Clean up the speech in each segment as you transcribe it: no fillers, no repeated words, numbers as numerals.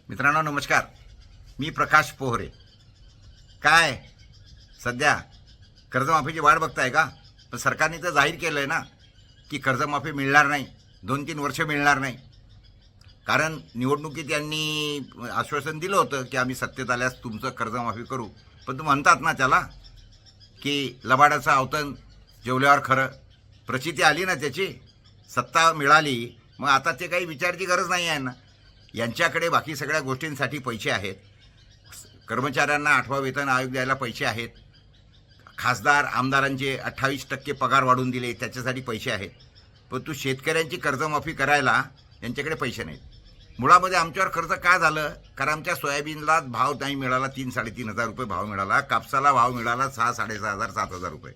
मित्रांनो नमस्कार. मी प्रकाश पोहरे. काय सध्या कर्जमाफीची वाट बघताय का? पण सरकारने तर जाहीर केलं आहे ना की कर्जमाफी मिळणार नाही, 2-3 वर्ष मिळणार नाही. कारण निवडणुकीत यांनी आश्वासन दिलं होतं की आम्ही सत्तेत आल्यास तुमचं कर्जमाफी करू. पण तुम्ही म्हणतात ना त्याला की लबाडाचं अवतन जेवल्यावर खरं. प्रचिती आली ना त्याची, सत्ता मिळाली, मग आता ते काही विचारायची गरज नाही आहे ना. यांच्याकडे बाकी सगळ्या गोष्टींसाठी पैसे आहेत. कर्मचाऱ्यांना 8वा वेतन आयोग द्यायला पैसे आहेत. खासदार आमदारांचे 28% पगार वाढवून दिले, त्याच्यासाठी पैसे आहेत. पण तू शेतकऱ्यांची कर्जमाफी करायला यांच्याकडे पैसे नाहीत. मुळामध्ये आमच्यावर कर्ज का झालं? कारण आमच्या सोयाबीनला भाव नाही मिळाला, 3-3.5 हजार रुपये भाव मिळाला. कापसाला भाव मिळाला 6-6.5 7,000 रुपये.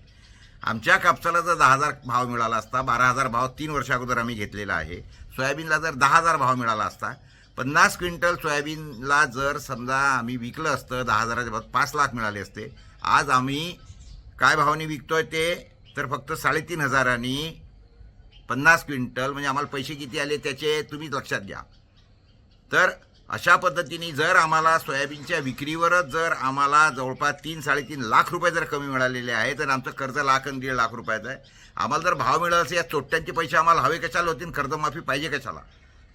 आमच्या कापसाला जर 10,000 भाव मिळाला असता, 12,000 भाव 3 वर्षा अगोदर आम्ही घेतलेला आहे. सोयाबीनला जर 10,000 भाव मिळाला असता, 50 क्विंटल सोयाबीनला जर समजा आम्ही विकलं असतं 10,000च्या भावात, 5 लाख मिळाले असते. आज आम्ही काय भावाने विकतोय ते तर फक्त 3,500 50 क्विंटल, म्हणजे आम्हाला पैसे किती आले त्याचे तुम्ही लक्षात घ्या. तर अशा पद्धतीने जर आम्हाला सोयाबीनच्या विक्रीवरच जर आम्हाला जवळपास 3-3.5 लाख रुपये जर कमी मिळालेले आहे, तर आमचं कर्ज 1,00,000 लाख रुपयाचं आहे. आम्हाला जर भाव मिळाला असेल, या चोट्ट्यांचे पैसे आम्हाला हवे कशाला होतील? कर्जमाफी पाहिजे कशाला?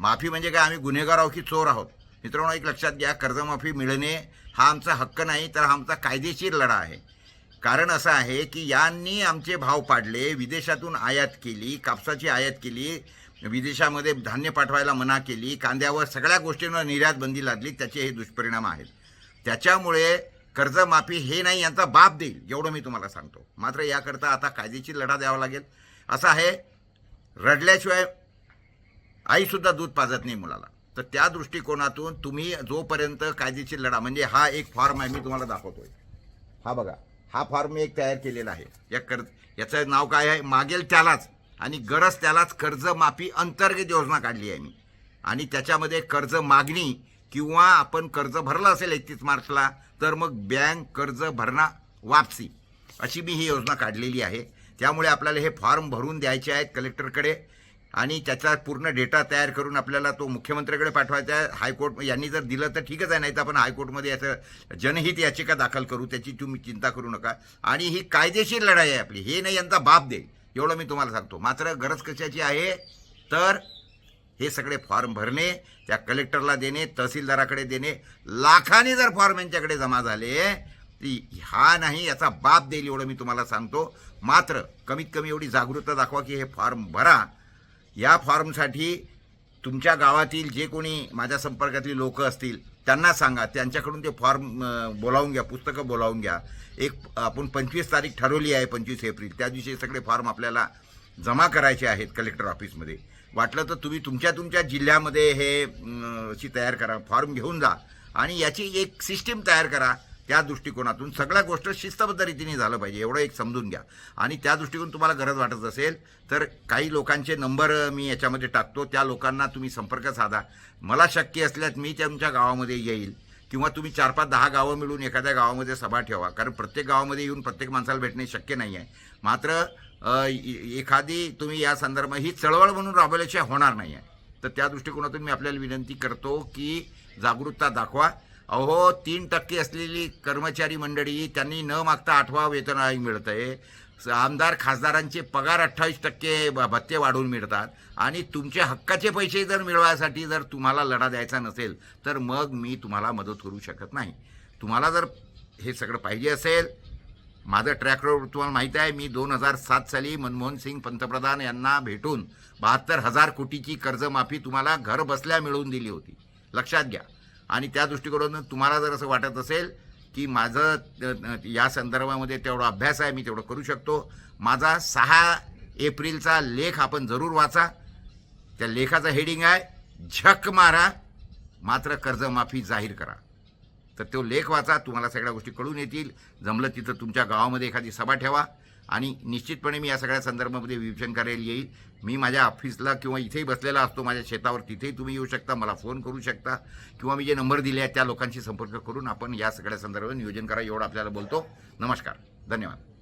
माफी म्हणजे काय? आम्ही गुन्हेगार आहोत की चोर आहोत? मित्रांनो एक लक्षात घ्या, कर्जमाफी मिळणे हा आमचा हक्क नाही, तर हा आमचा कायदेशीर लढा आहे. कारण असं आहे की यांनी आमचे भाव पाडले, विदेशातून आयात केली, कापसाची आयात केली, विदेशामध्ये धान्य पाठवायला मना केली, कांद्यावर सगळ्या गोष्टींवर निर्यात बंदी लादली. त्याचे हे दुष्परिणाम आहेत. त्याच्यामुळे कर्जमाफी हे नाही, यांचा बाप देईल एवढं मी तुम्हाला सांगतो. मात्र याकरता आता कायदेशीर लढा द्यावा लागेल. असं आहे, रडल्याशिवाय आईसुद्धा दूध पाजत नाही मुलाला. तर त्या दृष्टिकोनातून तुम्ही जोपर्यंत कायदेशीर लढा, म्हणजे हा एक फॉर्म आहे, मी तुम्हाला दाखवतोय. हा बघा, हा फॉर्म मी एक तयार केलेला आहे. याचं नाव काय आहे? मागेल त्यालाच आणि गरज त्यालाच कर्जमाफी अंतर्गत योजना काढली आहे मी. आणि त्याच्यामध्ये कर्ज मागणी किंवा आपण कर्ज भरलं असेल 31 मार्चला, तर मग बँक कर्ज भरणा वापसी, अशी मी ही योजना काढलेली आहे. त्यामुळे आपल्याला हे फॉर्म भरून द्यायचे आहेत कलेक्टरकडे आणि त्याचा पूर्ण डेटा तयार करून आपल्याला तो मुख्यमंत्र्याकडे पाठवायचा आहे. हायकोर्ट यांनी जर दिलं तर ठीकच आहे, नाही तर आपण हायकोर्टमध्ये याचं जनहित याचिका दाखल करू. त्याची तुम्ही चिंता करू नका. आणि ही कायदेशीर लढाई आहे आपली, हे नाही यांचा बाप देईल एवढं मी तुम्हाला सांगतो. मात्र गरज कशाची आहे? तर हे सगळे फॉर्म भरणे, त्या कलेक्टरला देणे, तहसीलदाराकडे देणे. लाखांनी जर फॉर्म यांच्याकडे जमा झाले, ती हा नाही याचा बाप देईल एवढं मी तुम्हाला सांगतो. मात्र कमीत कमी एवढी जागरूकता दाखवा की हे फॉर्म भरा. या फॉर्मसाठी तुमच्या गावातील जे कोणी माझ्या संपर्कातली लोक असतील त्यांना सांगा, त्यांच्याकडून ते फॉर्म बोलावून घ्या, पुस्तकं बोलावून घ्या. एक आपण 25 तारीख ठरवली आहे, 25 एप्रिल, त्या दिवशी सगळे फॉर्म आपल्याला जमा करायचे आहेत कलेक्टर ऑफिसमध्ये. वाटलं तर तुम्ही तुमच्या जिल्ह्यामध्ये हे अशी तयार करा, फॉर्म घेऊन जा आणि याची एक सिस्टीम तयार करा. त्या दृष्टिकोनातून सगळ्या गोष्ट शिस्तबद्ध रीतीने झालं पाहिजे एवढं एक समजून घ्या. आणि त्या दृष्टिकोन तुम्हाला गरज वाटत असेल तर काही लोकांचे नंबर मी याच्यामध्ये टाकतो, त्या लोकांना तुम्ही संपर्क साधा. मला शक्य असल्यास मी तुमच्या गावामध्ये येईल किंवा तुम्ही 4-5-10 गावं मिळून एखाद्या गावामध्ये सभा ठेवा. कारण प्रत्येक गावामध्ये येऊन प्रत्येक माणसाला भेटणे शक्य नाही आहे. मात्र एखादी तुम्ही या संदर्भात ही चळवळ म्हणून राबवल्याशिवाय होणार नाही आहे. तर त्या दृष्टिकोनातून मी आपल्याला विनंती करतो की जागरूकता दाखवा. अहो 3% असलेली कर्मचारी मंडळी, त्यांनी न मागता 8वा वेतन आयोग मिळत आहे. आमदार खासदारांचे पगार 28% भत्ते वाढवून मिळतात. आणि तुमचे हक्काचे पैसे जर मिळवायसाठी जर तुम्हाला लढा द्यायचा नसेल तर मग मी तुम्हाला मदत करू शकत नाही. तुम्हाला जर हे सगळं पाहिजे असेल, माझं ट्रॅक रेकॉर्ड तुम्हाला माहीत आहे. मी 2007 साली मनमोहन सिंग पंतप्रधान यांना भेटून 72,000 कोटीची कर्जमाफी तुम्हाला घर बसल्या मिळवून दिली होती, लक्षात घ्या. आणि त्या दृष्टिकोनातून तुम्हाला जर असं वाटत असेल की माझं या संदर्भामध्ये तेवढा अभ्यास आहे, मी तेवढं करू शकतो, माझा 6 एप्रिलचा लेख आपण जरूर वाचा. त्या लेखाचं हेडिंग आहे, झक मारा मात्र कर्जमाफी जाहीर करा. तर तो लेख वाचा, तुम्हाला सगळ्या गोष्टी कळून येतील. जमलं तिथं तुमच्या गावामध्ये एखादी सभा ठेवा आणि निश्चितपणे मी या सगळ्या संदर्भामध्ये विवेचन करायला येईल. मी माझ्या ऑफिसला किंवा इथेही बसलेला असतो माझ्या शेतावर, तिथेही तुम्ही येऊ शकता, मला फोन करू शकता किंवा मी जे नंबर दिले आहेत त्या लोकांशी संपर्क करून आपण या सगळ्या संदर्भात नियोजन करा एवढं आपल्याला बोलतो. नमस्कार, धन्यवाद.